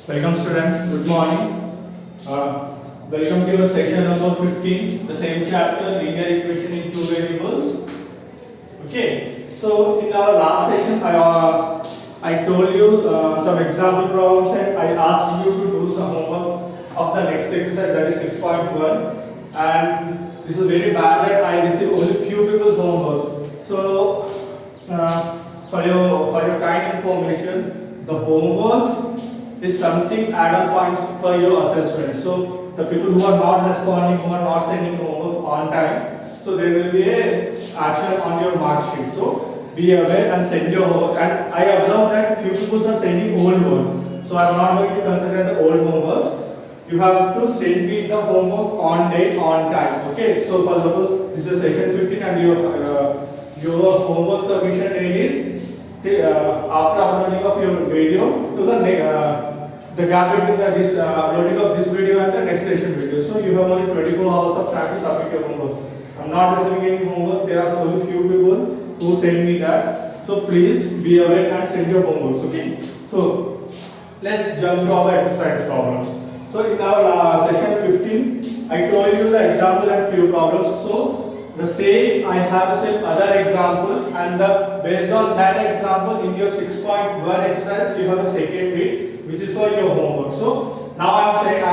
Welcome students, good morning. Welcome to your session number 15, the same chapter, linear equation in two variables. Okay, so in our last session I told you some example problems and I asked you to do some homework of the next exercise, that is 6.1, and this is very bad that I received only few people's homework. So for your kind information, the homeworks is something add-on points for your assessment. So the people who are not responding, who are not sending homework on time, so there will be a action on your mark sheet. So be aware and send your homework. And I observed that few people are sending old work. So I am not going to consider the old homeworks. You have to send me the homework on date, on time. Okay. So for example, this is session 15 and your homework submission date is after uploading of your video to the gap between this uploading of this video and the next session video. So you have only 24 hours of time to submit your homework. I'm not receiving any homework. There are only few people who send me that. So please be aware and send your homeworks. Okay. So let's jump to our exercise problems. So in our session 15, I told you the example and few problems. So the same I have said other example, and based on that example in your 6.1 exercise you have a second bit which is for your homework. So now I am saying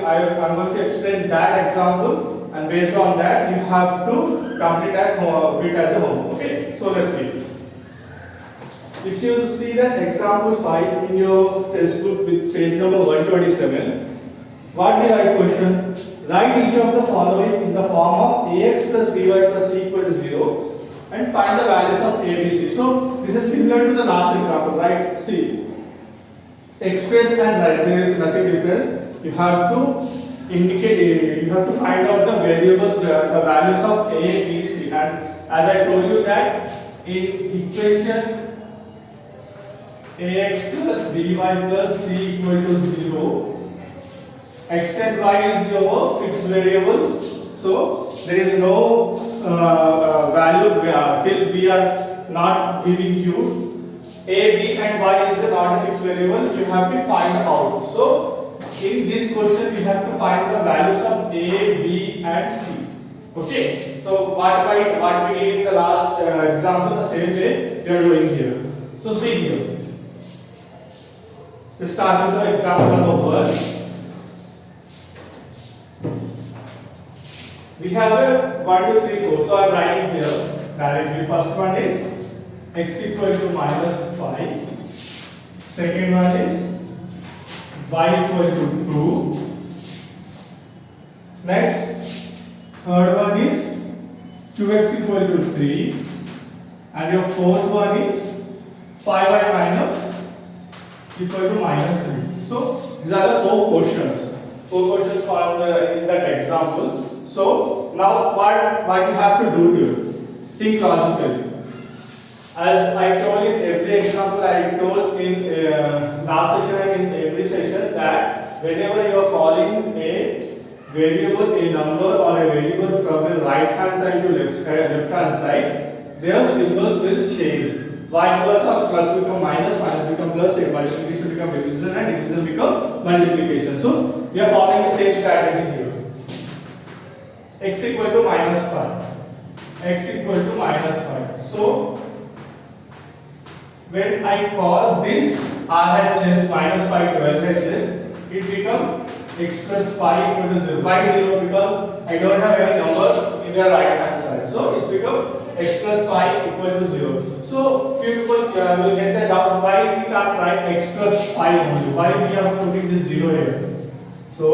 I'm going to explain that example, and based on that you have to complete that bit as a homework. Okay, so let's see. If you see that example 5 in your textbook with page number 127, what is the right question? Write each of the following in the form of ax plus by plus c equal to 0 and find the values of a, b, c. So this is similar to the last example, right? See, express and write, there is nothing difference. You have to indicate, you have to find out the variables, the values of a, b, c. And as I told you that in equation ax plus by plus c equal to 0, x and y is your fixed variables, so there is no value till we are not giving you a, b and y is not a fixed variable. You have to find out. So in this question we have to find the values of a, b and c. Okay, so what we did in the last example, the same way we are doing here. So see here, let's start with the example number 1. We have a 1, 2, 3, 4. So I am writing here directly. First one is x equal to minus 5. Second one is y equal to 2. Next, third one is 2x equal to 3. And your fourth one is 5y minus equal to minus 3. So these are the four questions. Four questions found in that example. So now what you have to do here? Think logically. As I told in every example, I told in last session and in every session that whenever you are calling a variable, a number or a variable from the right hand side to left hand side, their symbols will change. Y plus or plus become minus, minus become plus, a multiplication become division, and division become multiplication. So we are following the same strategy here. X equal to minus 5. X equal to minus 5. So when I call this RHS minus 5 to LHS, it becomes x plus 5 equal to 0. Why 0? Because I don't have any number in the right hand side. So it's become x plus 5 equal to 0. So few people will get that doubt. Why we can't write x plus 5 only? Why we are putting this 0 here? So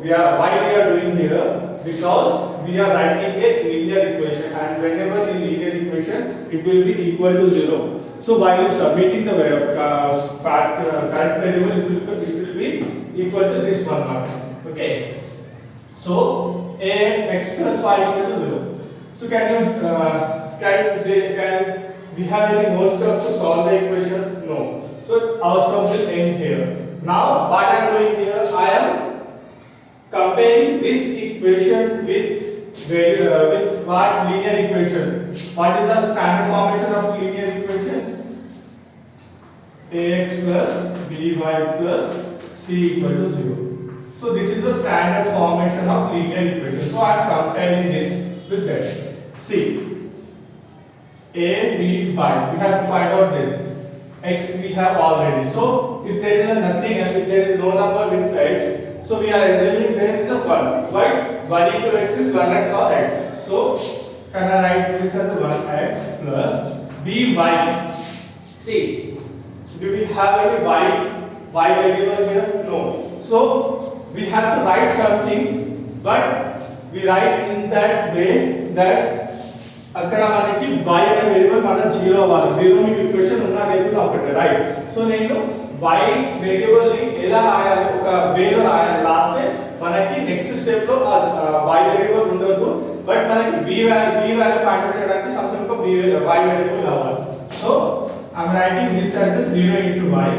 why we are doing here? Because we are writing a linear equation, and whenever the linear equation it will be equal to 0. So while submitting the correct variable, it will be equal to this one mark. Okay. So x plus 5 equal to 0. So can we have any more steps to solve the equation? No. So our step will end here. Now what I am doing here, I am comparing this equation with what linear equation. What is the standard formation of linear equation? ax plus by plus c equal to 0. So this is the standard formation of linear equation. So I am comparing this with that. See, a, b, y. We have to find out this. X we have already. So if there is nothing else, if there is no number with x, so we are assuming there is a 1. Why? 1 into x is 1x or x. So can I write this as 1x plus by. See, do we have any y variable here? No. So we have to write something, but we write in that way that అక్కడ మనకి y అనే variable మన 0 అవ్వాలి. 0 మీకు equation ఉన్నా లేకుండా ఒకటే, right? So నేను y వేరియబుల్ ని ఎలా రాయాలి, ఒక వేలో రాయాలి. లాస్ట్ మనకి నెక్స్ట్ స్టెప్ లో y వేరియబుల్ ఉండదు, బట్ మనకి b వాల్యూ ఫైండ్ అవుట్ చేయడానికి సంథింగ్ ఒక y వేరియబుల్ కావాలి. So I am writing this as 0 into y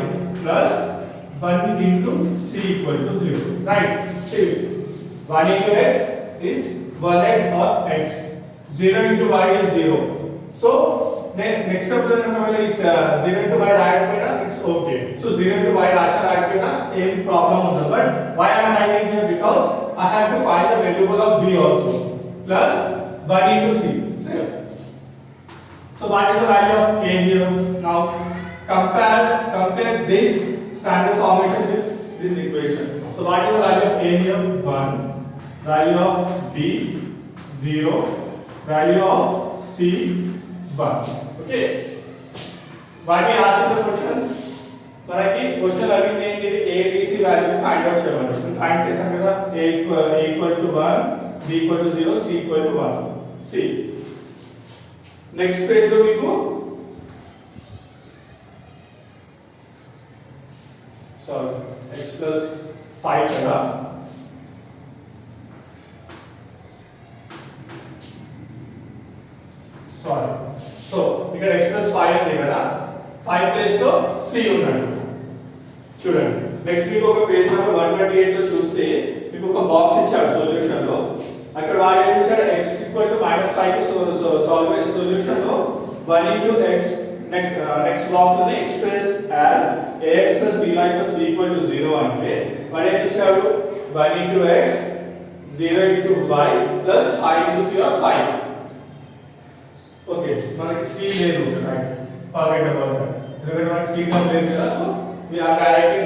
plus 1 into c equal to 0, right? See, 1 into x is 1x or x. 0 into y is 0. So next step is 0 into y రాయకపోయినా it's okay. So 0 into y రాయకపోయినా ఏం problem ఉండదు. But why I am writing here? Because I have to find the variable of b also. Plus 1 into c. So what is the value of a here? Now compare this standard formation with this equation. So what is the value of a here? 1. Value of b 0. Value of c 1. Okay. Why we ask the question? మనకి question అడిగింది ఏంటి? a b c value find out చేయాలి. మనం find చేసాం కదా, a equal to 1, b equal to 0, c equal to 1. see, next page లో మీకు x plus 5 కదా, సో ఇక్కడ x plus 5 ఉంది కదా, 5 ప్లేస్ లో c ఉన్నాడు. చూడండి, నెక్స్ట్ మీకు ఒక పేజ్ నెంబర్ 128 లో చూస్తే మీకు ఒక బాక్స్ ఇచ్చాడు సొల్యూషన్ లో. అక్కడ వాడు ఏం ఇచ్చాడు? x equal to -5 కి సాల్వ్ చేసే సొల్యూషన్ లో 1 into x, నెక్స్ట్ బాక్స్ ఉంది x plus as ax plus by plus c equal to 0 అంటే వాడు ఏం ఇచ్చాడు? 1 into x 0 into y plus 5 into c or 5. Okay, మనకి c లేదు, రైట్? Forget about that. ఎందుకంటే మనకి c కమ్ లేదు కదా, so we are directly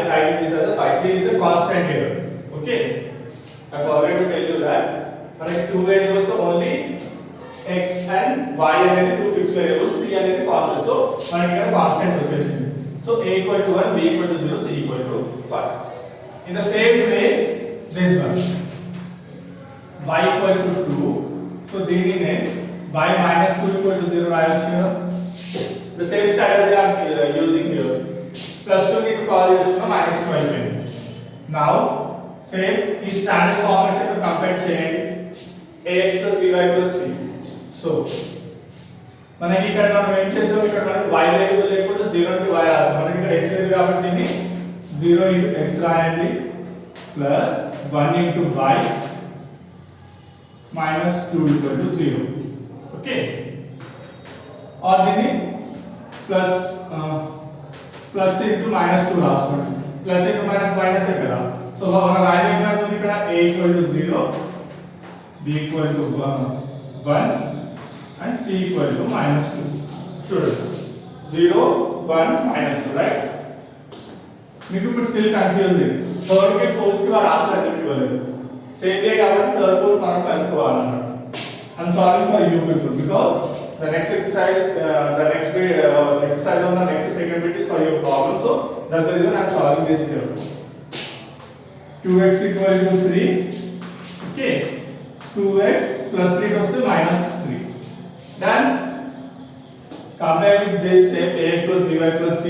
writing this as a 5. c is a constant here. Okay, I forgot to tell you that మనకి two variables లో only x and y అనేది two fixed variables, c అనేది constant. So మనకి ఇక్కడ constant వచ్చేసింది. So a equal to 1, b equal to 0, c equal to 5. In the same way this one, y equal to 2. So దీనినే y minus 2 equal to 0 రాయొచ్చు. The same strategy I am using here. Plus 2 ని call చేస్తున్నా, minus 12 ని. Now same ఈ standard formation తో compare చేయండి, ax plus by plus c. So మనకి ఇక్కడ మనం ఏం చేసాం? ఇక్కడ మనకి y వేరియబుల్ లేకపోతే 0 into y రాస్తాం. మనకి ఇక్కడ x లేదు కాబట్టి ఇది 0 into x రాయండి plus 1 into y minus 2 equal to 0. Okay, और దీన్ని plus into minus 2 రాసుకోండి. plus into minus minus है కదా, సో మన వాల్యూ ఏమవుతుంది ఇక్కడ? a equal to 0, b equal to 1 and c equal to minus 2. చూడండి, 0 1 minus 2, రైట్? మీకు ఇప్పుడు స్టిల్ కన్ఫ్యూజింగ్. థర్డ్ కి ఫోర్త్ కి వాడు ఆన్సర్ ఇవ్వలేదు, సేమ్ వే కాబట్టి థర్డ్ ఫోర్త్ మనం కనుక్కోవాలన్నమాట. I'm solving for you people because the next exercise, the next exercise on the next second bit is for your problem. So that's the reason I'm solving this here. 2x equal to 3. Okay, 2x plus 3 goes to minus 3. Then compare with this same ax plus by plus c.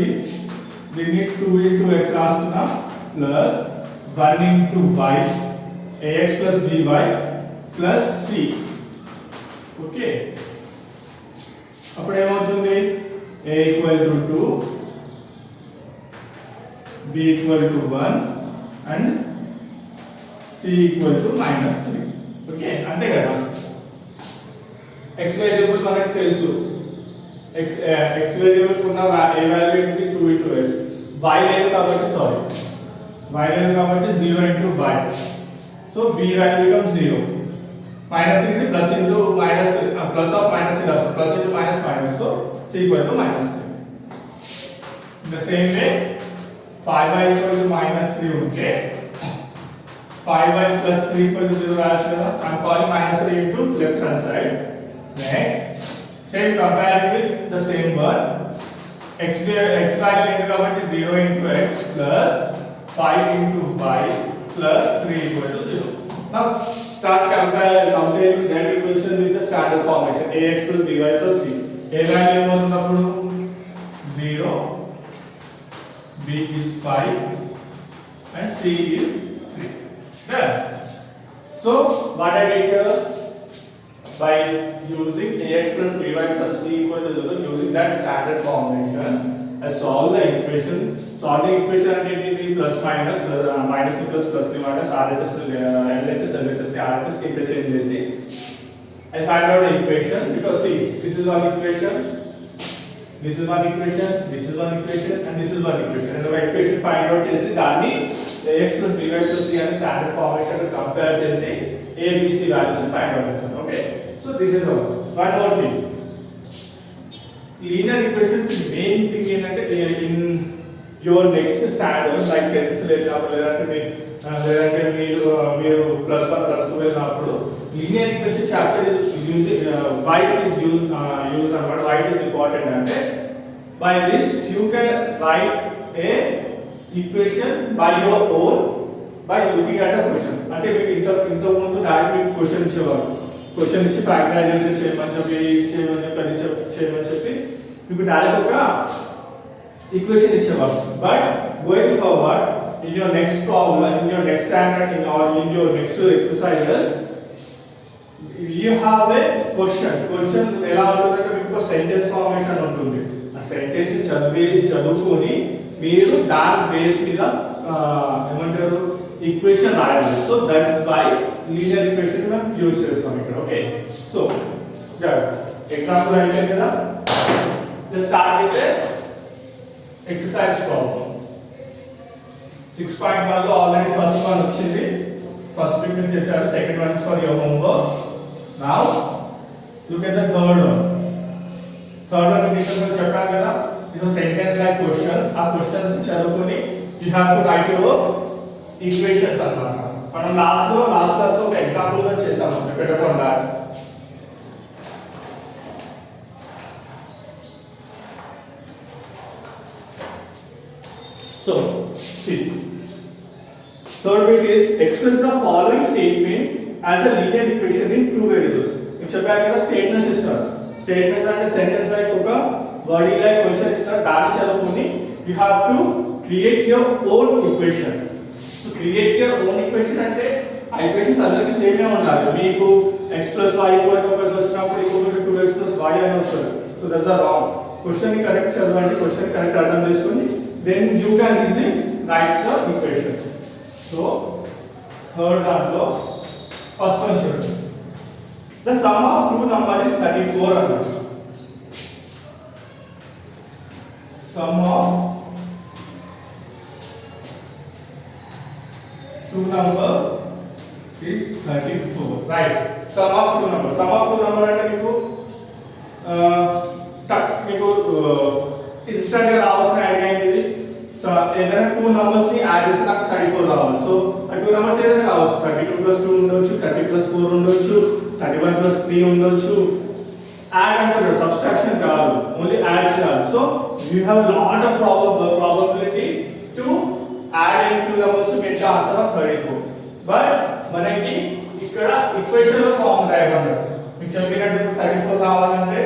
We need 2 into x రాస్తున్నా plus 1 into y ax plus by plus c. Okay, అప్పుడు ఏమవుతుంది? a equal to 2, b equal to 1 and c equal to minus 3. Okay, అంతే కదా. x variable మనకు తెలుసు, x variable ఉన్న a value ఏంటి 2 into x, y లేదు కాబట్టి సారీ y లేదు కాబట్టి 0 into y, so b value becomes 0, minus into plus into minus, plus of minus is also plus into minus minus, so c equal to minus 3. In the same way 5y equal to minus 3 ఉంటే 5y plus 3 equal to 0 రాయొచ్చు కదా. I'm calling minus 3 into left hand side. Next same comparing with the same word, x value ఏంటి కాబట్టి 0 into x plus 5 into y plus 3 equal to 0. Now start comparing that equation with the standard formation ax plus by plus c. A value ఏమవుతున్నప్పుడు 0, b is 5 and c is 3. There. So what I did here, by using ax plus by plus c equal to 0, using that standard formation, I solve the equation. Solving equation అంటే plus minus minus plus plus minus RHS LHS LHS RHS కి interchange చేసి I find out the equation, because see, this is one equation, this is one equation, this is one equation and this is one equation, and the equation find out చేసి దాన్ని ax plus by plus c అనే standard formation తో compare చేసి a b c values find out చేస్తాం. Okay, so this is one more thing. Linear equation main thing ఏంటంటే in your next standard like 10th లేదంటే మీరు plus 1 plus 2 వెళ్ళినప్పుడు linear equation chapter is using why it is used అన్నమాట. why it is important అంటే by this you can write a equation by your own by looking at a question. అంటే మీకు ఇంత ముందు direct మీకు question ఇచ్చేవారు, question ఇచ్చి factorisation చేయమని చెప్పి మీకు డైరెక్ట్ ఒక ఈక్వేషన్ ఇచ్చేవారు. But going forward in your next problem, in your next standard, in your next exercises, you have a question ఎలా ఉంటుందంటే మీకు ఒక సెంటెన్స్ ఫార్మేషన్ ఉంటుంది. ఆ సెంటెన్స్ చదువుకొని మీరు దాని బేస్ మీద ఏమంటారు ఈక్వేషన్ రాయాలి. So that's why linear equation మనం యూజ్ చేస్తాం ఇక్కడ. ఓకే, సో ఎగ్జాంపుల్ అయితే కదా, just start with the exercise problem. 6.1 లో ఆల్రెడీ ఫస్ట్ వన్ వచ్చింది, ఫస్ట్ బిట్ నుంచి చేశారు. Second one is for your homework. Now look at the third one. Third one మీకు చెప్పాను కదా, ఇది సెంటెన్స్ లైక్ క్వశ్చన్. ఆ క్వశ్చన్స్ చదువుకొని you have to right your equations అన్నమాట. మనం లాస్ట్ క్లాస్ లో ఒక ఎగ్జాంపుల్ గా చేసాము పెట్టకుండా. So see, third bit is express the following statement as a linear equation in two variables. It's a pair of statements ఇస్తారు. Statements అంటే sentence like ఒక వర్డ్ లైక్ క్వశ్చన్ ఇస్తారు. దాన్ని చదువుకొని you have to create your own equation. So create your own equation అంటే ఆ equations అందరికి same ఏ ఉండాలి. మీకు x plus y equal to ఒకటి వచ్చినప్పుడు ఇంకొకటి 2x plus y అని వస్తుంది. So that's the wrong. Question ని కరెక్ట్ చదవండి, క్వశ్చన్ కరెక్ట్ అర్థం చేసుకొని then you can easily write the equations. So third దాంట్లో ఫస్ట్ వన్ చూడండి. The sum of two numbers is 34 అన్నమాట. Sum of two number is 34. Right. Sum of two number. Sum of two number అంటే మీకు instant గా రావాల్సిన idea ఏంటిది? So ఏదైనా two numbers ని యాడ్ చేస్తే నాకు 34 రావాలి. సో ఆ టూ నంబర్స్ ఏదైనా కావచ్చు, 32 + 2 ఉండొచ్చు, 30 + 4 ఉండొచ్చు, 31 + 3 ఉండొచ్చు. యాడ్ అంటే సబ్ట్రాక్షన్ కాదు, ఓన్లీ యాడ్ చేయాలి. So you have lot of probability to add in two numbers to get the answer of 34. But మనకి ఇక్కడ ఈక్వేషన్ లో ఫార్మ్ రాయమన్నాడు. మీకు చెప్పినట్టు 34 రావాలంటే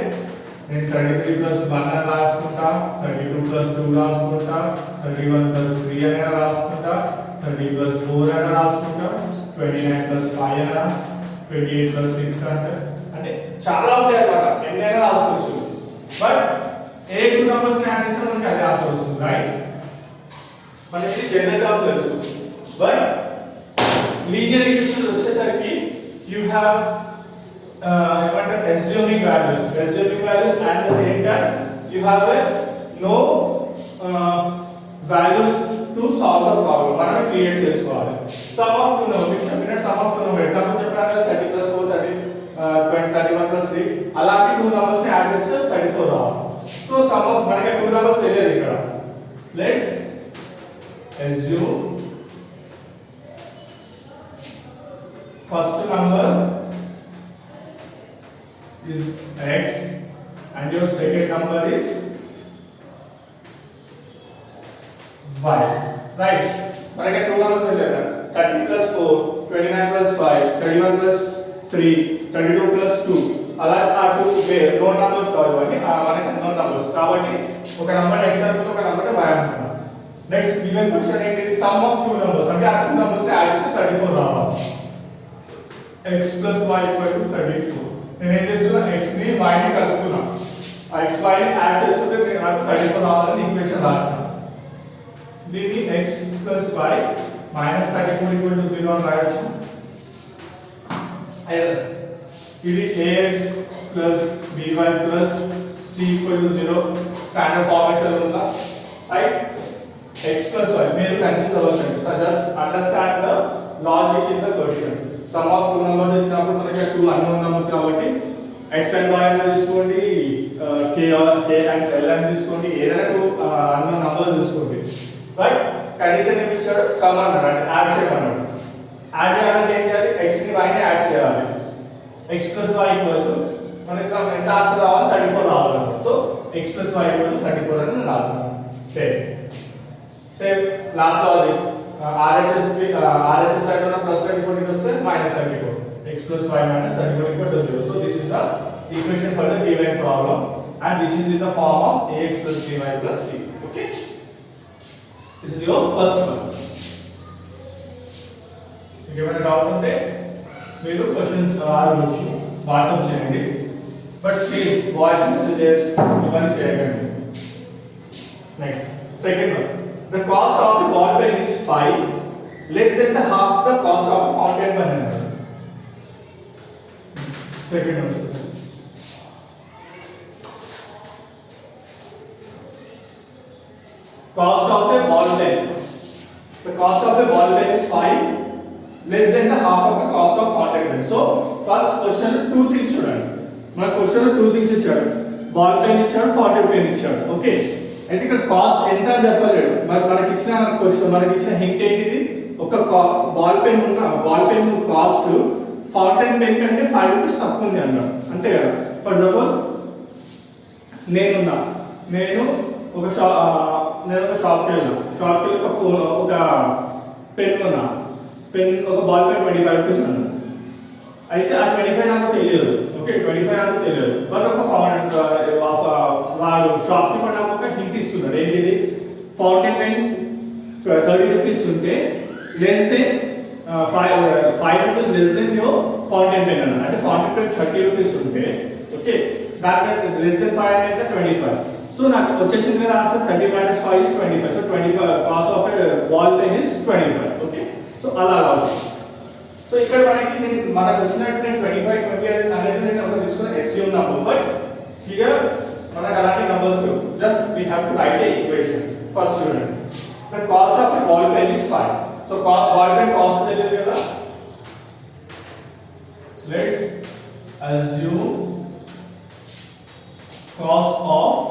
నేను 33 + 1 అని రాసుకుంటా, 32 + 2 రాసుకుంటా, 31 + 3 అని రాసుకుంటా, 30 + 4 అని రాసుకుంటా, 29 + 5 అని, 28 + 6 అంటే చాలా ఉంటాయి అన్నమాట. ఎన్నైనా రాసుకోవచ్చు. బట్ ఏ టూ నంబర్స్ ని యాడ్ చేస్తే మనకి అదే ఆన్సర్ వస్తుంది, రైట్? మనకి జనరల్ గా తెలుసు. బట్ లీనియర్ ఈక్వేషన్ వచ్చేసరికి you have assuming values and the same time you have a no values to solve the problem. మనం క్రియేట్ చేసుకోవాలి. Sum of two numbers చెప్పిన sum of two numbers example చెప్పాను 30 plus 4 30 20 31 plus 3 అలాంటి two numbers ని add చేస్తే 34 రావాలి. So sum of మనకి two numbers తెలియదు ఇక్కడ. Let's assume first number is x and your second number is y, right? మనకి టూ నంబర్స్ తెలియదు 30 plus 4 29 plus 5 31 plus 3 32 plus 2 అలా ఆ టూ నోన్ నంబర్స్ కావాలి మనకి నోన్ నంబర్స్ కాబట్టి ఒక నంబర్ x అనుకుంటే ఒక నంబర్ y అనుకుంటాం. నెక్స్ట్ గివెన్ క్వశ్చన్ ఏంటి సమ్ ఆఫ్ టూ నంబర్స్ అంటే ఆ టూ నంబర్స్ ని యాడ్ చేస్తే 34 రావాలి. x plus y equal to 34. నేను ఏం చేస్తున్నా x ని y ని కలుపుతున్నా. ఆ x y ని యాడ్ చేస్తుంటే నాకు 34 రావాలని ఈక్వేషన్ రాస్తాను. దీన్ని x plus y minus 34 equal to 0 అని రాయొచ్చు. ఇది ax plus by plus c equal to 0 standard formation ఉందా రైట్. x plus y మీరు కన్ఫ్యూజ్ అవ్వకండి. So just understand the logic in the question. Some of two numbers ఇచ్చినప్పుడు మనకి two unknown numbers కాబట్టి x and y అని తీసుకోండి k and l అని తీసుకోండి ఏదైనా టూ అన్నోన్ నంబర్స్ తీసుకోండి రైట్. కండిషన్ ఏమి ఇచ్చాడు సమ్ అన్నాడు అంటే యాడ్ చేయమన్నాడు. యాడ్ చేయాలంటే ఏం చేయాలి x ని y ని యాడ్ చేయాలి. x plus y equal to మనకి సమ్ ఎంత ఆన్సర్ రావాలి 34 రావాలి. So x plus y equal to 34 అని నేను రాస్తాను. Same last logic RHS side on plus 34 equals to minus 34. X plus y minus 34 equal to 0. So this is the equation for the given problem and this is in the form of ax plus by plus c. Okay. This is your first one. If you have a doubt on that, మీరు questions ఆలోచించి WhatsApp చేయండి. But please voice messages ఇవన్నీ చేయకండి. Next second one. The cost of a ball pen is 5 less than the half the cost of a fountain pen. Second one. Cost of a ball pen. The cost of a ball pen is 5 less than the half of the cost of fountain pen. So first question two things చూడండి. మన question two things ఇచ్చాడు. Ball pen ఇచ్చాడు, fountain pen ఇచ్చాడు. Okay. అయితే ఇక్కడ cost ఎంత అని చెప్పలేడు. మనకి ఇచ్చిన క్వశ్చన్ మనకి ఇచ్చిన హింట్ ఏంటిది ఒక బాల్ పెన్ ఉన్న ball pen cost fountain pen కంటే 5 రూపీస్ తక్కువ ఉంది అన్నాడు. అంతే కదా. ఫర్ సపోజ్ నేను ఒక షాప్కి వెళ్ళిన ఒక పెన్ కొన్నా. పెన్ ఒక బాల్ పెన్ 25 రూపీస్ అన్నాడు. అయితే ఆ 25 నాకు తెలియదు. ఓకే 25 నాకు తెలియదు. బట్ ఒక వాడు షాప్ కీపర్ నాకు ఒక హింట్ ఇస్తున్నాడు. ఏంటిది ఫౌంటైన్ పెన్ 30 రూపీస్ ఉంటే less than 5 rupees less than your fountain pen అన్నాడు. అంటే ఫౌంటైన్ పెన్ 30 రూపీస్ ఉంటే ఓకే దాని లెస్ దెన్ 5 అంటే 25. సో నాకు వచ్చేసింది కదా answer 30 minus 5 is 25. So 25 cost of a ball pen is 25. Okay so అలా రావచ్చు. సో ఇక్కడ మనకు వచ్చినట్టు నేను 25 20 అనేది నేను ఒక తీసుకున్న ఎస్యూమ్ నంబర్. బట్ హియర్ మనకు అలాంటి నంబర్స్ లేవు. Just we have to write a equation. First చూడండి the cost of a ball pen is 5. So ball pen cost తెలియదు కదా. Let's assume cost of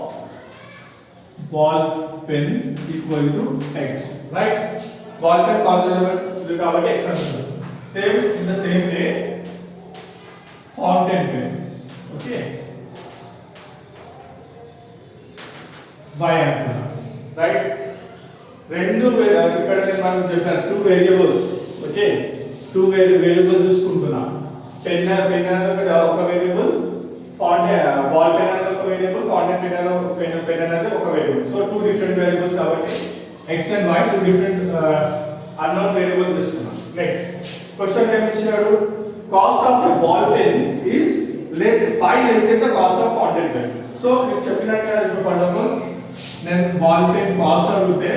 ball pen equal to x right. Ball pen cost తెలియదు కాబట్టి x అనుకుందాం. Same in the same way fountain pen. Okay. Y అనుకున్నా right. రెండు ఇక్కడ నేను మనకు చెప్పాను two variables. Okay two variables చూసుకుంటున్నా. పెన్ అనేది ఒక వేరియబుల్, ఫాంటైన్ బాల్ పెన్ అనేది ఒక వేరియబుల్, ఫాంటైన్ పెన్ అనేది ఒక variable. So two different variables కాబట్టి x and y two different unknown variables తీసుకున్నాం. నెక్స్ట్ క్వశ్చన్ ఏమి ఇచ్చాడు cost of a ball pen is 5 less than the cost of fountain pen. So మీకు చెప్పినట్టుగా ఇప్పుడు for example నేను బాల్ పెన్ కాస్ట్ అడిగితే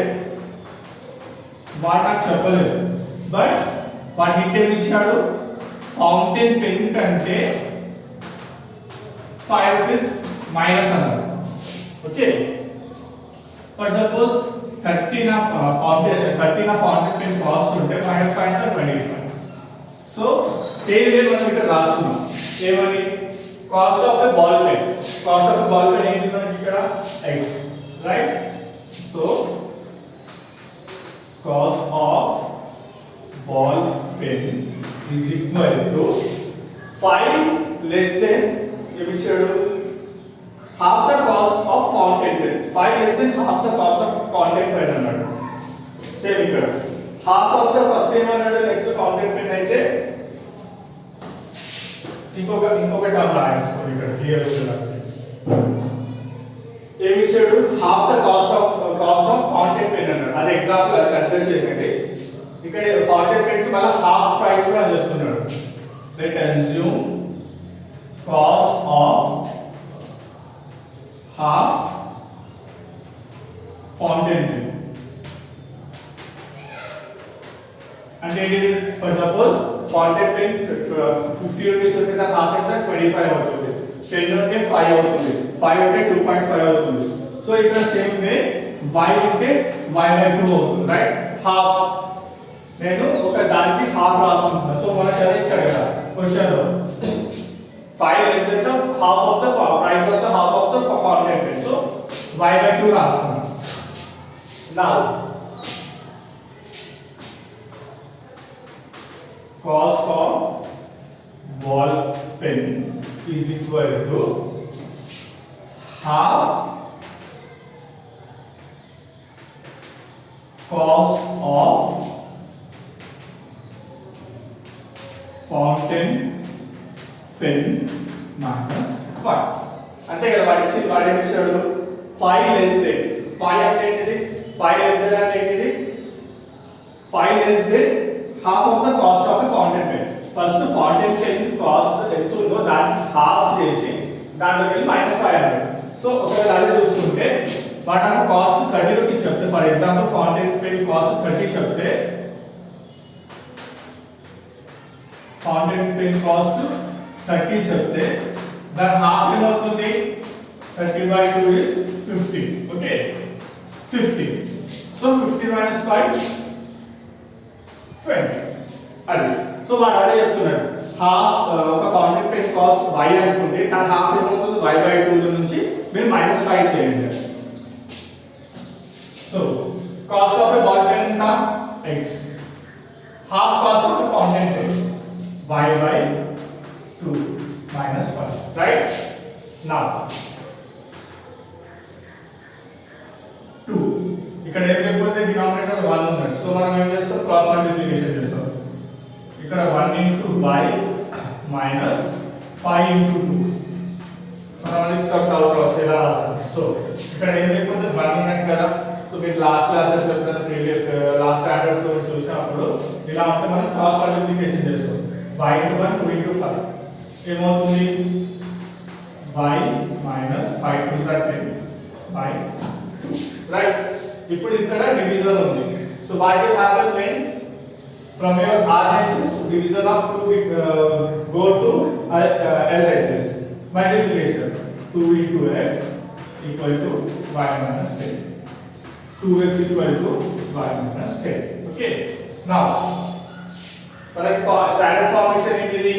వాడు నాకు చెప్పలేదు. బట్ వాడు హింట్ ఏమి ఇచ్చాడు ఫౌంటైన్ పెన్ కంటే 5 rupees minus another. Okay, for suppose 13 of fountain pen cost ఉంటే minus 5 అంటే 25. So same way మనం ఇక్కడ రాస్తున్నాం ఏమని cost of a ball pen ఏంటి మనకి ఇక్కడ x, right? So cost of ball pen is equal to 5 less than half the cost of fountain pen. 5 less than half the cost of fountain pen అన్నాడు. Same ఇక్కడ half of the first time అన్నాడు, next fountain pen అయితే ఇంకొక term రాసుకోండి ఇక్కడ clear అవుతుంది. ఏమి ఇచ్చాడు half the cost of fountain pen అన్నాడు. అది ఎగ్జాంపుల్ అది కన్సిడర్ చేయండి. ఇక్కడ fountain pen కి మళ్ళీ హాఫ్ ప్రైస్ కూడా చెప్తున్నాడు. Let assume cost of half fountain pen అంటే ఇది for suppose fountain pen 50 rupees ఉంటే దాని హాఫ్ ఎంత 25 అవుతుంది. 10 ఉంటే 5 అవుతుంది, 5 ఉంటే 2.5 అవుతుంది. సో ఇక్కడ సేమ్ వే y ఉంటే y/2 అవుతుంది, రైట్? హాఫ్ నేను ఒక దానికి హాఫ్ రాసుకుంటున్నాను. సో మనకు అది ఇచ్చాడు కదా క్వశ్చన్ లో 5 less than the half of the price of the half of the fountain pen. So y/2 రాసుకున్నాం. Now cost of ball pen is equal to half cost of fountain pen minus 5. అంతే కదా, వాడు ఏమి ఇచ్చాడు 5 less than 5 అంటే ఏంటిది 5 less than అంటే ఏంటిది 5 less than half of the cost of a fountain pen. First fountain pen cost ఎంత ఉందో దాన్ని హాఫ్ చేసి దాంట్లోకి వెళ్ళి -5 అన్నాడు. సో ఒకవేళ అదే చూసుకుంటే వాడు నాకు కాస్ట్ 30 రూపీస్ చెప్తే, for example fountain pen cost 30 చెప్తే fountain pen కాస్ట్ 30 చెప్తే దాని హాఫ్ ఎంత అవుతుంది 30/2 is 50. ఓకే 50. సో 50 minus 5 20 అది. సో వాడు అదే చెప్తున్నాడు హాఫ్ ఒక ఫౌంటైన్ పెన్ కాస్ట్ y అనుకుంటే దాని హాఫ్ ఎంత అవుతుంది y/2 నుంచి మీరు -5 చేయండి. So cost of a ball pen ఎంత x, half cost of a fountain pen y/2 minus 1, right? Now 2 ఇక్కడ ఏం లేకపోతే డినామినేటర్ 1 ఉంది. సో మనం ఏం చేస్తాం క్రాస్ మల్టిప్లికేషన్ చేస్తాం. ఇక్కడ 1 into y minus 5 into 2 మనం అది స్టెప్ అవుట్ క్రాస్ ఎలా రాస్తాం. సో ఇక్కడ ఏం లేకపోతే 1 ఉన్నట్టు కదా. సో మీరు లాస్ట్ క్లాసెస్ లో ప్రీవియస్ లాస్ట్ స్టాండర్డ్స్ లో చూసినప్పుడు ఇలా ఉంటే మనం క్రాస్ మల్టిప్లికేషన్ చేస్తాం. y into 1 2 into 5 ఏమవుతుంది y minus 5 to 10 by 2, right? ఇప్పుడు ఇక్కడ డివిజన్ ఉంది. So what will happen when from your RHS division of 2 go to LHS? Multiplication 2 into x equal to y minus 10, 2x equal to y minus 10. Okay, now for standard formation ఏంటిది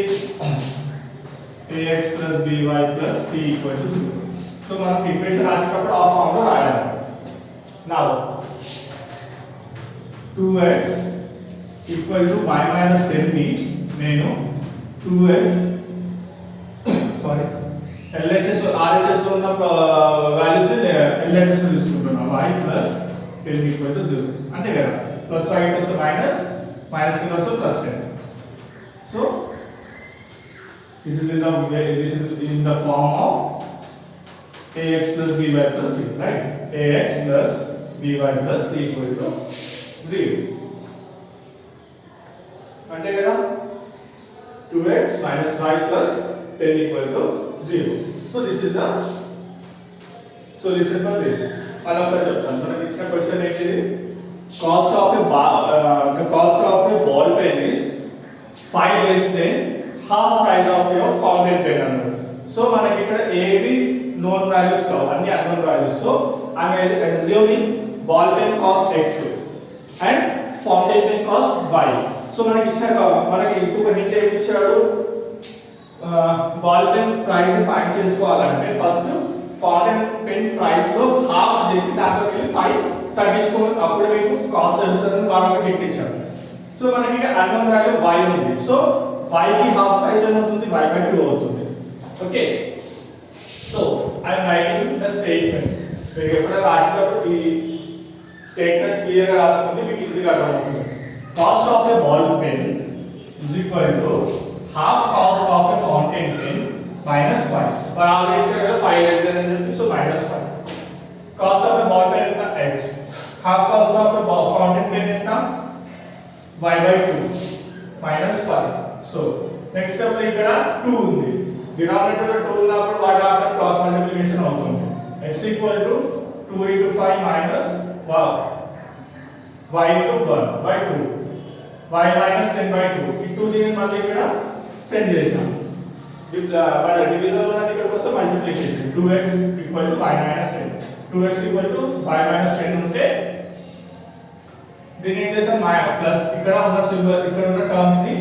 ax plus by plus c equal to 0. So మనం equation రాసేటప్పుడు ఆ form లో రాయాలి. Now 2x equal to y minus 10 ని నేను 2x LHS RHS లో ఉన్న వాల్యూస్ ని LHS లో తీసుకుంటున్నా. y plus 10 equal to 0 అంతే కదా. Plus y equals to minus, minus equals to plus 10. So this is in the form of ax plus by plus c, right? ax plus by plus c equal to 0 ante kada. 2x minus y plus 10 equal to 0. So this is the solution for this. I'll also cheptanu. So next question is cost of a ball pen is 5 less than half price of your fountain pen అన్నాడు. So మనకి ఇక్కడ ఏవి known values కావు, అన్ని unknown values. So I yam assuming ball pen cost x and fountain pen cost y. So మనకి ఇచ్చిన మనకి ఇంకొక హింట్ ఏమి ఇచ్చాడు, బాల్ పెన్ ప్రైస్ ని ఫైండ్ చేసుకోవాలంటే ఫస్ట్ ఫౌంటైన్ పెన్ ప్రైస్ లో హాఫ్ చేసి దాంట్లోకి వెళ్ళి 5 తగ్గించుకోవాలి, అప్పుడు మీకు కాస్ట్ తెలుస్తుందని వాళ్ళకి హింట్ ఇచ్చాడు. సో మనకి ఇక్కడ అన్నోన్ వాల్యూ y ఉంది. సో y కి హాఫ్ ప్రైస్ ఏమవుతుంది, y/2 అవుతుంది. Okay, so I am writing the statement. మీరు ఎప్పుడైనా రాసేటప్పుడు ఈ స్టేట్మెంట్స్ క్లియర్ గా రాసుకుంటే మీకు ఈజీగా అర్థమవుతుంది. Cost of a ball pen is equal to half cost of a fountain pen minus 5. మరి ఆల్రెడీ ఇక్కడ 5 లెస్ దెన్ అని చెప్పి, so minus 5. Cost of a ball pen ఎంత x, half cost of a fountain pen ఎంత y/2 minus 5. So next step లో ఇక్కడ 2 ఉంది, denominator లో 2 ఉన్నప్పుడు వాటి ఆఫ్టర్ క్రాస్ మల్టిప్లికేషన్ అవుతుంది. x equal to 2 into 5 minus y into 1 by 2, y minus 10/2. ఈ 2 దీన్ని మళ్ళీ ఇక్కడ సెట్ చేసాం. మరి డివిజన్ లో ఉన్నది ఇక్కడికి వస్తే multiplication 2x equal to y minus 10. 2x equal to y minus 10 ఉంటే దీన్ని ఏం చేసాం, ప్లస్ ఇక్కడ ఉన్న సింబల్ ఇక్కడ ఉన్న టర్మ్స్ ని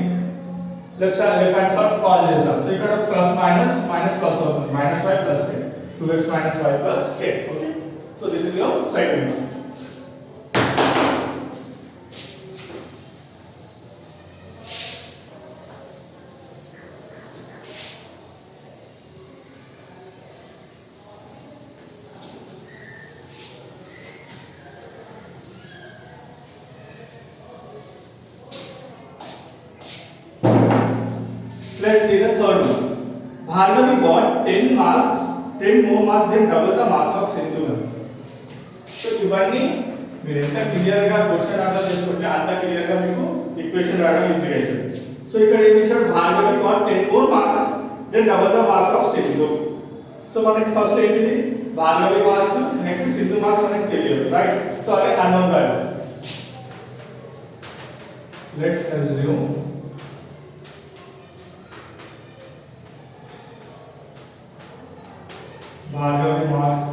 లెఫ్ట్ హ్యాండ్ సైడ్ కాల్ చేసాం. సో ఇక్కడ ప్లస్ మైనస్ మైనస్ ప్లస్ అవుతుంది, -y plus 10. 2x minus y plus 10. Okay, so this is your second one. Let's see the third one. Bhargavi got 10 more marks than double the marks of Sindhu. So ఇవన్నీ మీరు ఎంత clear గా question answer చేసుకుంటే అంత clear గా మీకు equation రాయడం ఈజీగా అవుతుంది. సో ఇక్కడ ఏం చేశారు, Bhargavi got 10 more marks than double the marks of Sindhu. So మనకి ఫస్ట్ ఏంటిది, Bhargavi marks, next Sindhu marks మనకి తెలియదు, రైట్? సో అదే unknown value. Let's assume Bhargavi marks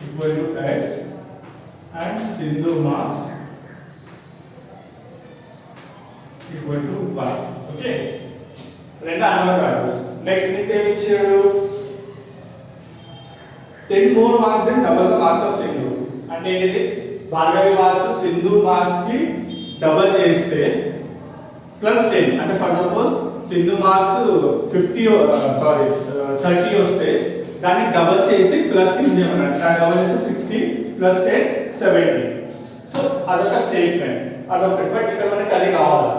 equal to x and Sindhu marks equal to y. Okay, రెండు unknown values. Next నీకు ఏమి ఇచ్చాడు, 10 more marks than double the marks of Sindhu. అంటే ఏంటిది, Bhargavi marks Sindhu marks కి double చేస్తే plus 10. అంటే for suppose Sindhu marks 30 వస్తే దాన్ని డబుల్ చేసి ప్లస్ కి చేయమన్నాడు. దాన్ని డబుల్ చేసి 60 ప్లస్ 10 70. సో అదొక స్టేట్మెంట్, అదొకటి. బట్ ఇక్కడ మనకి అది కావాలి,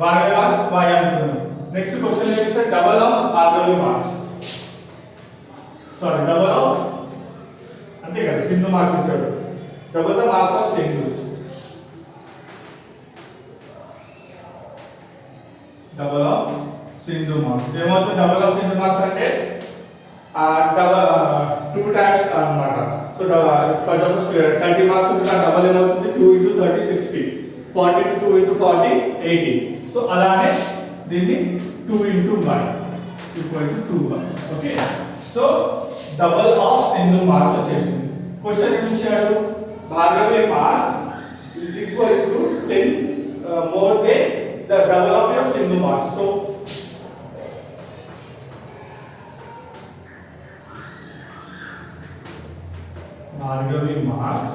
భార్గవి మార్క్స్ y అనుకున్నాం. నెక్స్ట్ క్వశ్చన్ ఏమిస్తే double of Bhargavi marks, sorry double of అంతే కదా, సింధు మార్క్స్ ఇచ్చాడు. Double the marks of Sindhu, double of Sindhu marks. ఏమవుతుంది డబుల్ ఆఫ్ సింధు మార్క్స్ అంటే 2 టైమ్స్ అన్నమాట. సో ఫర్ ఎగ్జాంపుల్ 30 మార్క్స్ ఉంటే డబుల్ ఏమవుతుంది, 2 into 30 60, 40 into 2 into 40 80. సో అలానే దీన్ని 2 into y equal to 2y. Okay, so double of Sindhu marks వచ్చేసింది. Question ఏం ఇచ్చాడు, Bhargavi marks is equal to 10 more than the double of your Sindhu marks. So Bhargavi marks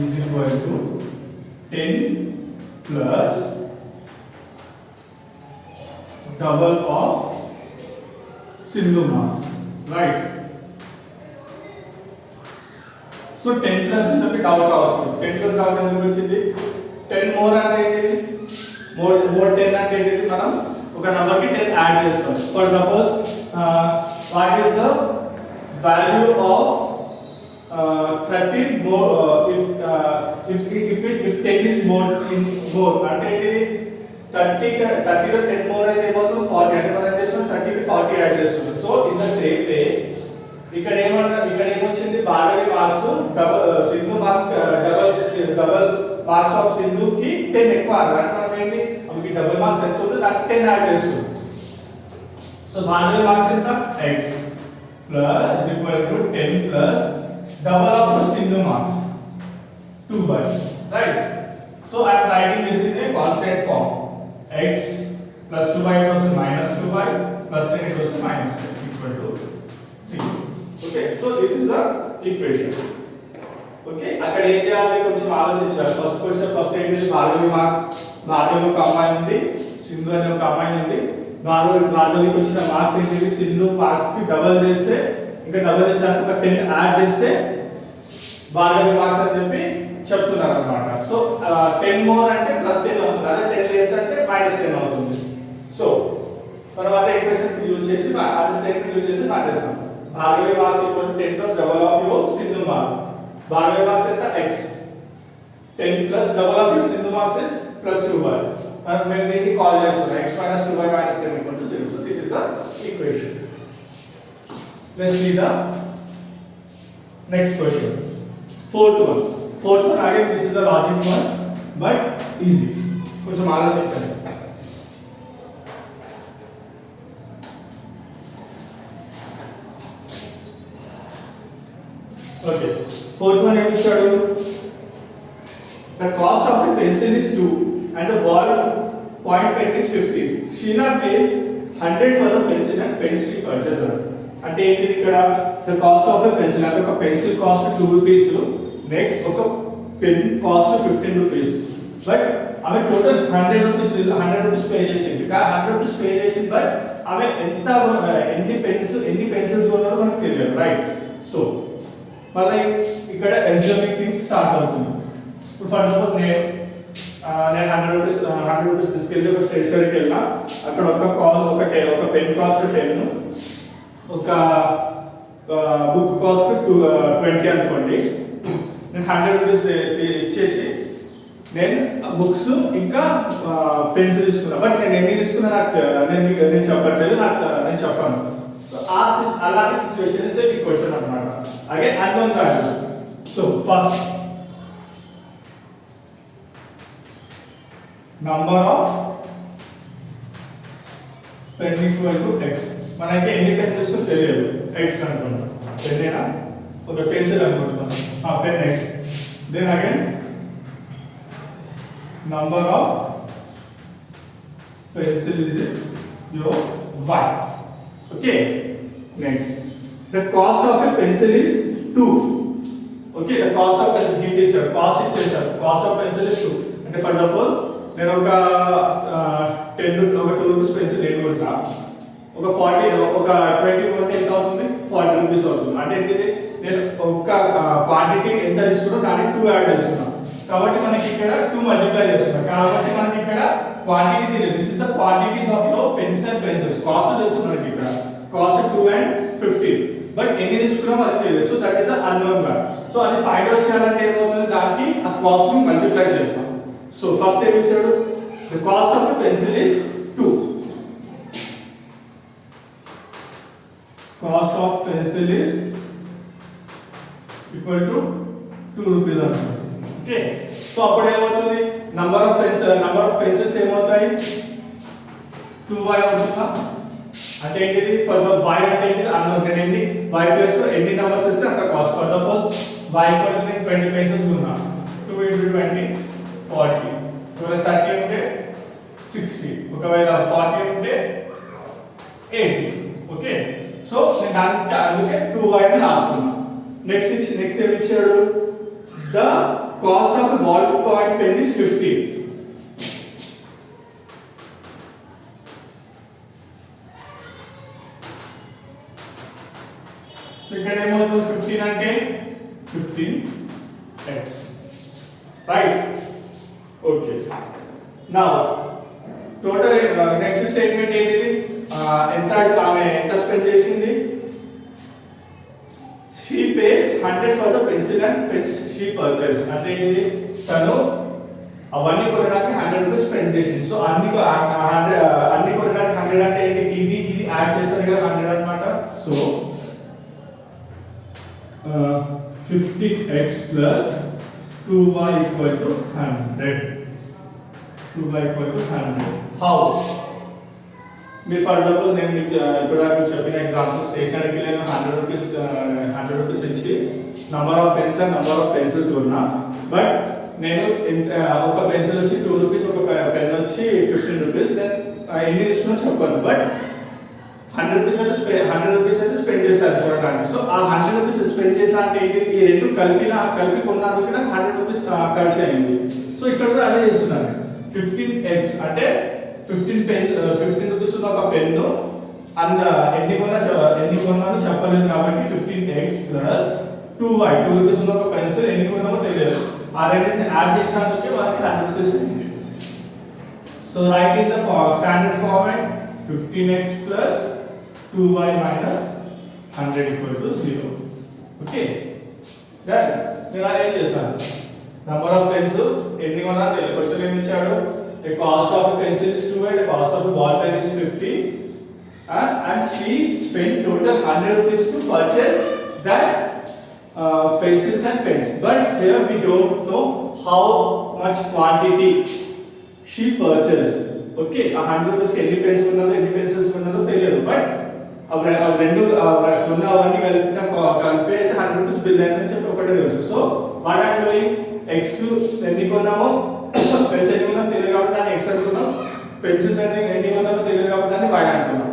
is equal to 10 plus double of Sindhu marks, right? So 10 plus is a bit out also. 10 plus out and వచ్చింది 10 more అంటే ఏంటి, more 10 అంటే ఏంటి, మనం ఒక number కి 10 add చేస్తాం. For suppose what is the value of 30 more if 10 is more in more అంటే ఏంటి, 30 లో 10 more అయితే ఏమవుతుంది 40. అంటే మనం ఏం చేస్తున్నాం 30 కి 40 యాడ్ చేస్తున్నాం. So in the same way ఇక్కడ ఏమొచ్చింది, Bhargavi marks Sindhu marks double marks of Sindhu కి 10 ఎక్కువ. అంటే మనం ఏంటి, మనకి డబుల్ మార్క్స్ ఎంత ఉందో దానికి 10 యాడ్ చేస్తున్నాం. సో సో భార్గవి మార్క్స్ ఎంత x plus is equal to 10 plus double of the Sindhu marks 2 by, right? So I am writing this in a constant form. X plus 2 by equals to minus 2 by plus 10 equals to minus 10 equal to 0. Okay, so this is the equation. Okay, అక్కడ ఏం చేయాలి కొంచెం ఆలోచించాలి. First question first ఏంటి భార్గవి ఒక అమ్మాయి ఉంది, సింధు అనే ఒక అమ్మాయి ఉంది. భార్గవికి వచ్చిన మార్క్స్ ఏంటి, సింధు మార్క్స్ కి డబుల్ చేస్తే ఇంకా డబుల్ చేసినాక ఒక 10 యాడ్ చేస్తే భార్గవి మార్క్స్ అని చెప్పి చెప్తున్నారు అన్నమాట. సో 10 మోర్ అంటే ప్లస్ 10 అవుతుంది, అదే 10 లెస్ అంటే మైనస్ 10 అవుతుంది. సో మనం అదే ఈక్వేషన్ యూజ్ చేసి అదే స్టేట్మెంట్ యూజ్ చేసి ఫైండ్ చేస్తాం. Bhargavi marks equal to 10 plus double of your Sindhu mark. Bhargavi marks ఎంత x, 10 plus double of your Sindhu marks is plus 2y. మనం దీన్ని కాల్ చేస్తున్నాం x minus 2y minus 10 equal to 0. So this is the equation. Let's see the next question. Fourth one again this is the logic one but easy. కొంచెం ఆలోచించండి. Okay, fourth one ఏమి ఇచ్చాడు? The cost of a pencil is 2 and the ball point pen is 50. Sheena pays 100 for the pencil and pen she purchases. అంటే ఏంటిది ఇక్కడ the cost of a pencil అంటే ఒక pencil cost 2 rupees, next ఒక pen cost 15 rupees. But ఆమె total 100 rupees pay చేసింది. 100 rupees pay చేసింది but ఆమె ఎన్ని పెన్సిల్స్ కొన్నారో మనకు తెలియదు, రైట్? సో మళ్ళీ ఇక్కడ ఎస్ఎంఈ థింగ్ స్టార్ట్ అవుతుంది. ఇప్పుడు ఫర్ సపోజ్ నేను 100 రూపీస్ తీసుకెళ్ళి ఒక స్టేషనరీకి వెళ్ళినా, అక్కడ ఒక పెన్ కాస్ట్ 10, ఒక బుక్ కాస్ట్ 20 అనుకోండి. నేను 100 రూపీస్ ఇచ్చేసి నేను బుక్స్ ఇంకా పెన్స్ తీసుకున్నా. బట్ నేను ఎన్ని తీసుకున్నా నేను చెప్పట్లేదు, నేను చెప్పాను. సో అలాంటి సిచ్యువేషన్ ఇస్ ఈ క్వశ్చన్ అన్నమాట. Again unknown values. So first number of pen equal to x. మనకి ఎన్ని పెన్స్ తీసుకుని తెలియదు, x అనుకుంటాం. పెన్నేనా ఒక పెన్సిల్ అనుకుంటాం, pen x. Then again number of pencil is your y. Okay, next the cost of a pencil is 2. Okay, the cost of pencil hint is cost ఇచ్చేసారు. cost of pencil is 2 అంటే for suppose నేను ఒక 2 rupees pencil నేను కొంటా, ఒక 20 కొంటే ఎంత అవుతుంది, 40 రూపీస్ అవుతుంది. అంటే ఏంటిది, నేను ఒక క్వాంటిటీ ఎంత తీసుకున్నా దానికి 2 యాడ్ చేస్తున్నా కాబట్టి మనకి ఇక్కడ 2 మల్టిప్లై చేస్తున్నా కాబట్టి మనకి ఇక్కడ క్వాంటిటీ తెలియదు. This is the quantities of your pens and pencils. Cost తెలుసు మనకి, ఇక్కడ కాస్ట్ 2 and 50 బట్ ఎన్ని తీసుకున్నా మనకి తెలియదు. So that is the unknown value. So అది ఫైండ్ అవుట్ చేయాలంటే ఏమవుతుంది, దానికి ఆ కాస్ట్ ని మల్టిప్లై చేస్తాం. So first time ఇచ్చాడు the cost of a pencil is 2. Cost of pencil is equal to 2 rupees అనుకోండి. ఓకే, సో అప్పుడు ఏమవుతుంది, నంబర్ ఆఫ్ పెన్సిల్స్ ఏమవుతాయి, 2y అవుతుందా? అంటే ఏంటిది, ఫర్ సపోజ్ y అంటే ఏంటిది అన్నోన్. నేను ఎన్ని y ప్లస్ లో ఎన్ని నంబర్స్ ఇస్తే అంత cost. For suppose y equal to 20 pencils ఉన్నా, 2 into 20 40. ఒకవేళ 30 ఉంటే 60, ఒకవేళ 40 ఉంటే 80. ఓకే, సో నేను దానికి అందుకే 2y అని రాసుకున్నా. నెక్స్ట్ ఏమి ఇచ్చాడు, the cost of ball point pen is 50. So ఇక్కడ ఏమవుతుంది, 15 అంటే 15x, right? Okay, now total next statement ఏంటిది, ఆమె ఎంత స్పెండ్ చేసింది, she pays 100 for the pencil and pens she purchased. అంటే ఏంటిది, తను అవన్నీ కొనడానికి 100 రూపీస్ స్పెండ్ చేసింది. సో అన్ని కొనడానికి 100 అంటే ఏంటి, ఇది యాడ్ చేస్తారు కదా 100 అన్నమాట. So 50x plus 2y equal to 100. 2y equal to 100. How? Me for example నేను మీకు ఇప్పటిదాకా మీకు చెప్పిన ఎగ్జాంపుల్ స్టేషనరీకి నేను 100 రూపీస్ ఇచ్చి number of pens and number of pencils కొన్నా. బట్ నేను ఒక పెన్సిల్ వచ్చి 2 రూపీస్, ఒక పెన్ వచ్చి 15 రూపీస్, నేను ఎన్ని తీసుకున్నా చెప్పాను. బట్ 100 రూపీస్ అయితే స్పెండ్ చేశాను చూడడానికి. సో ఆ 100 రూపీస్ స్పెండ్ చేశాను ఏంటి, ఈ రెండు కలిపి కొన్నందుకు నాకు 100 రూపీస్ ఖర్చు అయింది. సో ఇక్కడ కూడా అదే చేస్తున్నాను. 15x అంటే 15 రూపీస్ ఉన్న ఒక పెన్ను అండ్ ఎన్ని కొన్నాను చెప్పలేదు కాబట్టి 15x ప్లస్ 2y 2 రూపీస్ ఉన్న ఒక పెన్సిల్ ఎన్ని కొన్నామో తెలియదు. ఆ రెండింటిని యాడ్ చేసినందుకే మనకి 100 రూపీస్ అయింది. So right in the standard format 15x plus 2y minus 100 equal to 0. Okay. Then నేను ఏం చేశాను, నంబర్ ఆఫ్ పెన్స్ ఎన్ని కొన్నా తెలియదు. క్వశ్చన్ ఏమి ఇచ్చాడు, the cost of a pencil is 2 and the cost of a ball pen is 50 and she spent total 100 rupees to purchase that pencils and pens. But here we don't know how much quantity she purchased. Okay, 100 rupees ఎన్ని pens కొన్నారో ఎన్ని pencils కొన్నారో తెలియదు. But రెండు కొన్నవన్నీ కలిపి 100 rupees bill అయిందని చెప్పి ఒకటే తెలుసు. So what I am doing, X ఎన్ని కొన్నామో పెన్స్ ఎన్ని కొన్నామో తెలియదు కాబట్టి దాన్ని ఎక్స్ అనుకున్నాం, పెన్సిల్స్ ఎన్ని కొన్నామో తెలియదు కాబట్టి దాన్ని వై అనుకున్నాం.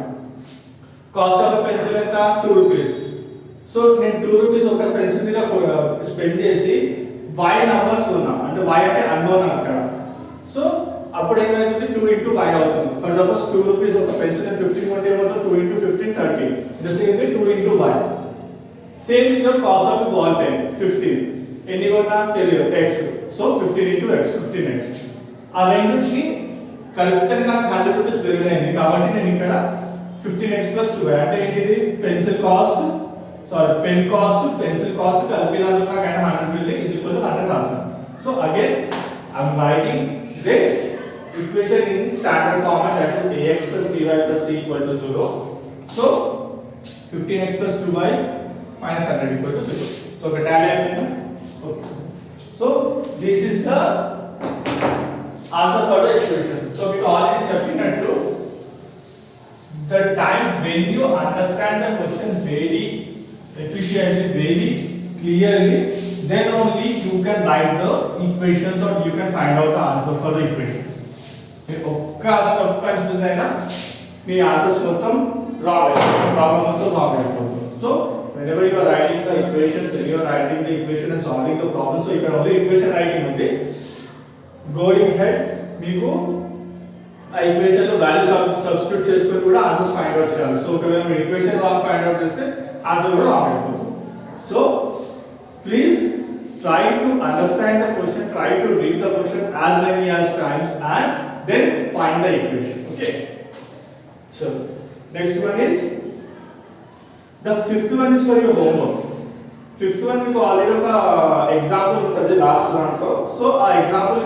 కాస్ట్ ఆఫ్ పెన్సిల్ ఎంత 2 రూపీస్. సో నేను 2 రూపీస్ ఒక పెన్సిల్ మీద స్పెండ్ చేసి వై నంబర్స్ కొన్నా, అంటే వై అంటే అన్నోన్ అక్కడ. సో అప్పుడు ఏమైంది 2 into y అవుతుంది. ఫర్ సపోజ్ 2 రూపీస్ ఒక పెన్సిల్ 15 కొంటే ఏమవుతుంది 2 into 15 30. The same way 2 into y. Same is your cost of ball pen 15 ఎన్ని కొన్నా తెలియదు x. So 15 into x 15x. ఆ రెండింటిని కలిపితే నాకు 100 రూపీస్ పెరిగింది కాబట్టి నేను ఇక్కడ 15x plus 2y అంటే ఏంటిది, pencil cost pen cost pencil cost కలిపినందుకు నాకు 100 బిల్ ఈజ్ ఈక్వల్ టు 100 రాసాను. So again I am writing this equation in standard format, that is ax plus by plus c equal to 0. So 15x plus 2y minus 100 equal to 0. So the tally అయిపోయిందా? Okay. So this is the answer for the equation. So we already చెప్పినట్టు the time when you understand the question very efficiently, very clearly, then only you can write the equations or you can find out the answer for the equation. ఒక్క step confuse అయినా మీ answers మొత్తం wrong అయిపోతుంది, problem మొత్తం wrong అయిపోతుంది. So whenever you are writing the equation, when you are writing the equation and solving the problem, so ఇక్కడ only equation writing ఉంది. Going head మీకు ఆ ఈక్వేషన్ లో వాల్యూ సబ్స్టిట్యూట్ చేసుకొని కూడా ఆన్సర్స్ ఫైండ్ అవుట్ చేయాలి. సో ఒకవేళ మీరు ఈక్వేషన్ రాంగ్ ఫైండ్ అవుట్ చేస్తే ఆన్సర్ కూడా రాంగ్ అయిపోతుంది. So please try to understand the question, try to read the question as many as times and then find the equation. Okay, so next one is the fifth one is for your homework. Fifth one మీకు already ఒక example ఉంటుంది last దాంట్లో. So ఆ example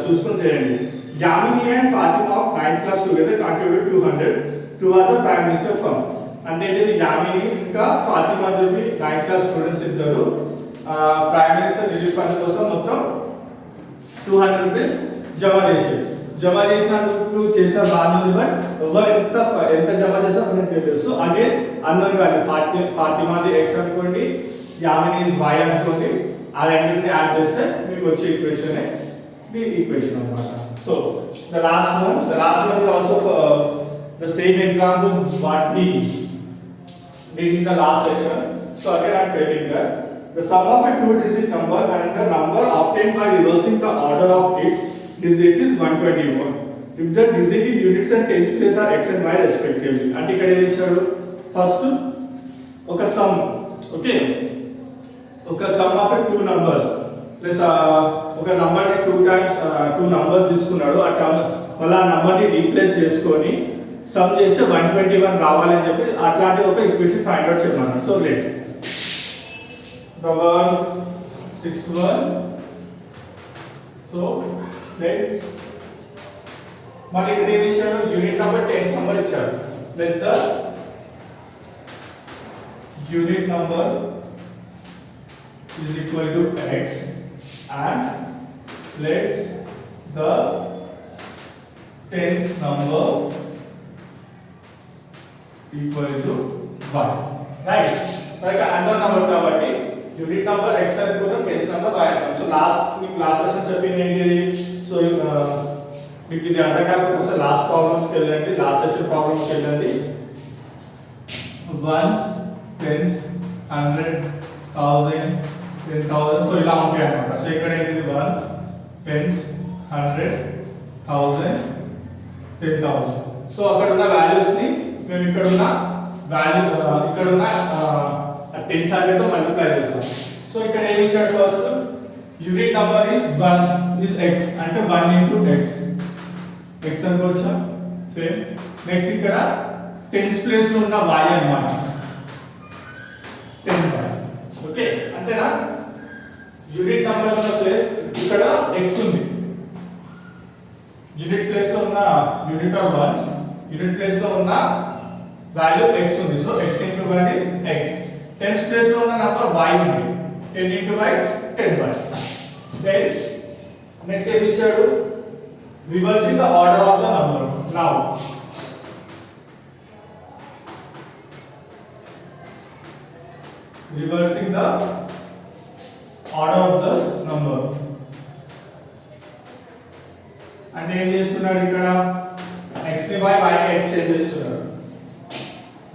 చూసుకొని చేయండి. Yamini and Fatima of 9th class together contribute 200 towards the prime minister fund. అంటే ఇది యామిని ఇంకా ఫాతిమా చెప్పి 9th class స్టూడెంట్స్ ఇద్దరు ప్రైమ్ మినిస్టర్ రిలీఫ్ ఫండ్ కోసం మొత్తం 200 రూపీస్ జమ చేసినందుకు చేసే బాధ్యత. బట్ ఎవరు ఎంత జమ చేసారో మనకు తెలియదు. సో అగైన్ అన్నోన్ వాల్యూ ఫాతిమాది x అనుకోండి, యామిని ఇస్ y అనుకోండి, ఆ రెండింటిని యాడ్ చేస్తే మీకు వచ్చే ఈక్వేషన్ ది ఈక్వేషన్ అన్నమాట. So the last one is also the same example what we did in the last section. So again I am telling that the sum of a two-digit number and the number obtained by reversing the order of its digit is 121. If the digit in units and tens place are x and y respectively. అంటే ఇక్కడ ఏం చేశాడు, first ఒక some, okay, ఒక some of two numbers plus ఒక number ని two numbers తీసుకున్నాడు. ఆ మళ్ళీ ఆ నంబర్ ని రీప్లేస్ చేసుకొని సమ్ చేస్తే 121 రావాలని చెప్పి అట్లాంటి ఒక ఈక్వేషన్ ఫైండ్ అవుట్ చేయమన్నాడు. So let the 161. So let's మళ్ళీ ఇక్కడ ఏమి ఇచ్చాడు, యూనిట్ నెంబర్ టెన్స్ నెంబర్ ఇచ్చాడు. Let's the unit number is equal to x and let's the tens number equal to y, right? like unknown numbers కాబట్టి unit number x అనుకుందాం, base number y అనుకుందాం. So last మీ class session చెప్పింది ఏంటి? So మీకు ఇది అర్థం కాకపోతే ఒకసారి లాస్ట్ ప్రాబ్లమ్స్కి వెళ్ళండి, లాస్ట్ సెషన్ ప్రాబ్లమ్స్కి వెళ్ళండి. వన్స్, టెన్స్, 100, 1000, 10,000 సో ఇలా ఉంటాయి అన్నమాట. సో ఇక్కడ ఏంటిది వన్స్, టెన్స్, 100, 1000, 10,000. సో అక్కడ ఉన్న వాల్యూస్ ని మేము ఇక్కడ ఉన్న వాల్యూ ఇక్కడ ఉన్న 10 తో మల్టిప్లై చేస్తాం. సో ఇక్కడ ఏమి ఇచ్చాడు? First unit number is 1 is x అంటే 1 into x అనుకోవచ్చా? సేమ్. నెక్స్ట్ ఇక్కడ టెన్స్ ప్లేస్ లో ఉన్న y అన్నమాట, 10y. ఓకే అంతేనా? యూనిట్ నంబర్ ఉన్న ప్లేస్ ఇక్కడ x ఉంది, యూనిట్ ప్లేస్ లో ఉన్న unit of once, unit place లో ఉన్న వాల్యూ x ఉంది. So x into 1 is x. Tens place లో ఉన్న నంబర్ y ఉంది, 10 into y 10y. then next ఏం ఇచ్చాడు? Reversing the order of the number. Now reversing the order of the number అంటే ఏం చేస్తున్నాడు? ఇక్కడ x ని y, y ని x చేంజ్ చేస్తున్నాడు.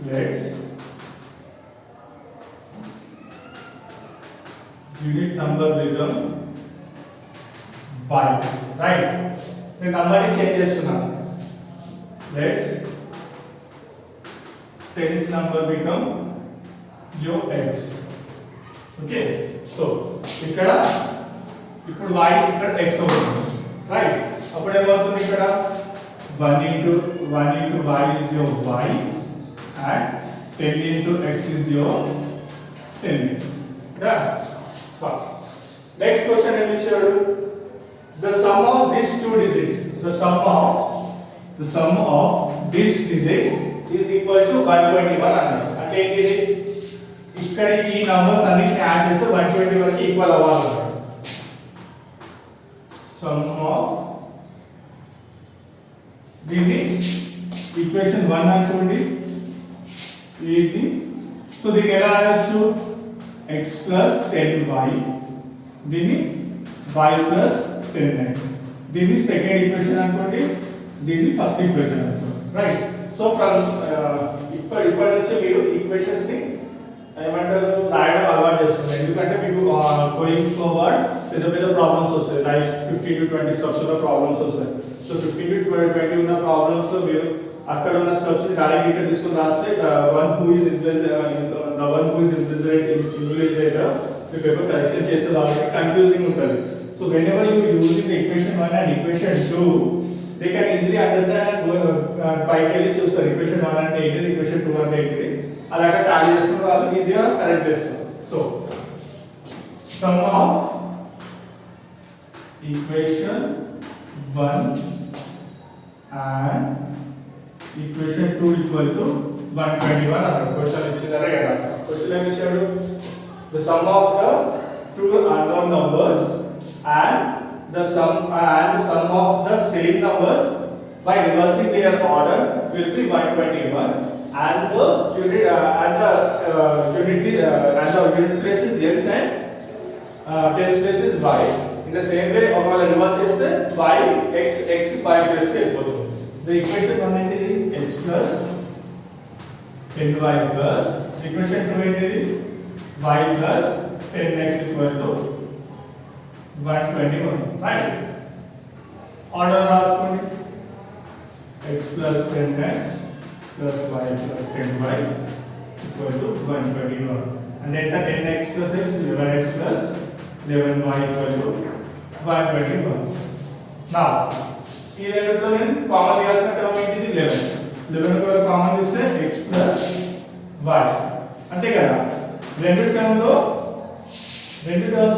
Let's unit number become y, right? నేను నంబర్ ని చేంజ్ చేస్తున్నాను. Let's tens number become your x. Okay so ఇక్కడ ఇప్పుడు y ఇక్కడ x అవుతుంది, రైట్? అప్పుడు ఏమవుతుంది? ఇక్కడ 1 into y is your y and 10 into x is your 10x. Done. Next question ఏమి ఇచ్చాడు? The sum of these two digits, the sum of these digits is equal to 121 అన్నాడు. అంటే ఏంటిది? ఇక్కడ ఈ నంబర్స్ అన్ని యాడ్ చేస్తే 121 కి ఈక్వల్ అవ్వాలి. సమ్ ఆఫ్ దీన్ని ఈక్వేషన్ 1 అనుకోండి ఇది. సో దీన్ని ఎలా రాయొచ్చు? x plus 10y, దీన్ని y plus 10x. దీన్ని సెకండ్ ఈక్వేషన్ అనుకోండి, దీన్ని ఫస్ట్ ఈక్వేషన్ అనుకోండి, రైట్? సో ఫ్రమ్ ఇప్పటి నుంచి మీరు ఈక్వేషన్స్ ని ఏమంటారు రాయడం అలవాటు చేసుకుంటారు. ఎందుకంటే మీకు గోయింగ్ ఫార్వర్డ్ పెద్ద పెద్ద ప్రాబ్లమ్స్ వస్తాయి, లైక్ 15 to 20 స్టెప్స్ లో ప్రాబ్లమ్స్ వస్తాయి. సో 15 to 20 ఉన్న ప్రాబ్లమ్స్ లో మీరు అక్కడ ఉన్న స్టెప్స్ ని డైరెక్ట్ ఇక్కడ తీసుకొని రాస్తే the one who is invigilator me paper correction చేసే వాళ్ళకి కన్ఫ్యూజింగ్ ఉంటుంది. So whenever you using the equation 1 and equation 2 they can easily understand and పైకి వెళ్ళి చూస్తారు equation 1 అంటే ఏంటిది, equation 2 అంటే ఏంటిది, అలాగే టాలీ చేసుకుని వాళ్ళు ఈజీగా కరెక్ట్ చేస్తారు. So some of equation 1 and equation 2 equal to 121 అసలు క్వశ్చన్ ఇచ్చిందరే కదా. క్వశ్చన్ ఏమి ఇచ్చాడు? the sum of the two unknown numbers and the sum of the same numbers by reversing their order will be 121 and the unit place is x and tens place is y. In the same way ఒకవేళ reverse చేస్తే y x y place కి వెళ్ళిపోతుంది. the equation 1 ఏంటిది? x plus 10y plus equation 2 ఏంటిది? y plus 10x equal to 121, right? Order రాసుకోండి. x plus 10x plus y plus 10y equal to 121 and then 10x plus x 11x plus 11y equal to 121. now ఈ రెండిట్లో నేను common తీయాల్సిన term ఏంటిది? 11 కూడా common తీస్తే x plus y అంతే కదా. రెండు టర్మ్స్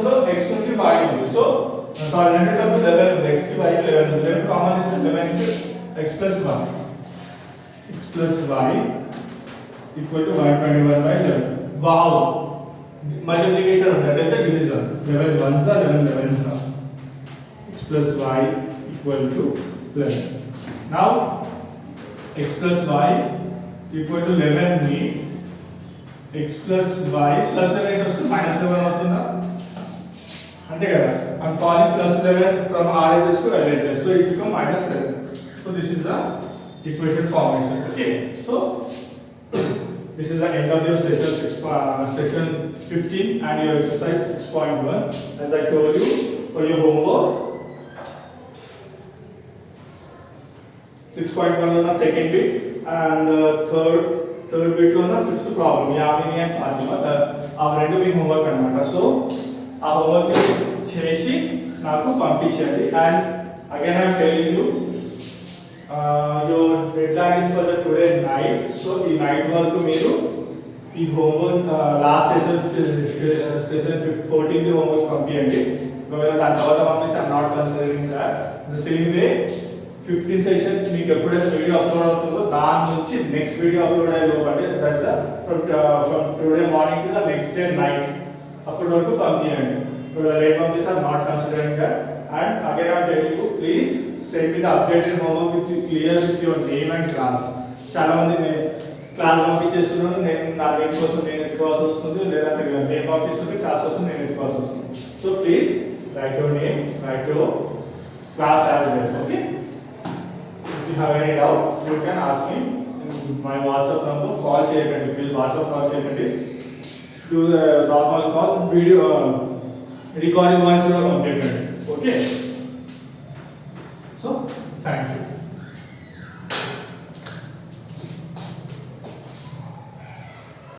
లో x ఉంది y ఉంది. సో సారీ రెండు టర్మ్స్ 11 ఉంది, x కి y కి 11 ఉంది. 11 కామన్ తీస్తే 11 into x plus y equal to 121 by 11. wow, multiplication ఉంటుంది అంటే division. 11 ones are 11 11s are x plus y equal to 11. now x plus y equal to 11 ని x plus y plus 11 వస్తే minus 11 అవుతుందా అంతే కదా I'm calling plus 11 from RHS to LHS so it become minus 11 so this is the equation formation okay so this is the end of your session session 15 and your exercise 6.1 as I told you for your homework 6.1 on the second bit and third bit on the fifth problem Yamini and Fatima our rendu me homework అన్నమాట so ఆ homework చేసి నాకు పంపించండి and again I'm telling you your deadline is for the today night so ఈ night వరకు మీరు ఈ homework last session 14 homework పంపించండి ఒకవేళ దాని తర్వాత పంపిస్తే I'm not considering that the same way 15 session మీకు ఎప్పుడైతే వీడియో అప్లోడ్ అవుతుందో దాని నుంచి నెక్స్ట్ వీడియో అప్లోడ్ అయ్యే లోపల that's from today morning to the next day night అప్పటి వరకు పంపించండి రేపు పంపిస్తే not considering that and again I tell you please send me the updated homework with clear with your name and class చాలా మంది నేను క్లాస్ పంపించేస్తున్నాను నేను నా నేమ్ కోసం నేను ఎత్తుకోవాల్సి వస్తుంది లేదంటే నేను పంపిస్తుంది క్లాస్ కోసం నేను ఎత్తుకోవాల్సి వస్తుంది so please right your name right your class as well okay If you have any doubt, you can ask me in my WhatsApp number. Call cheyakandi, please WhatsApp call cheyakandi. Do the normal call, video recording voice కూడా పంపించండి. Okay.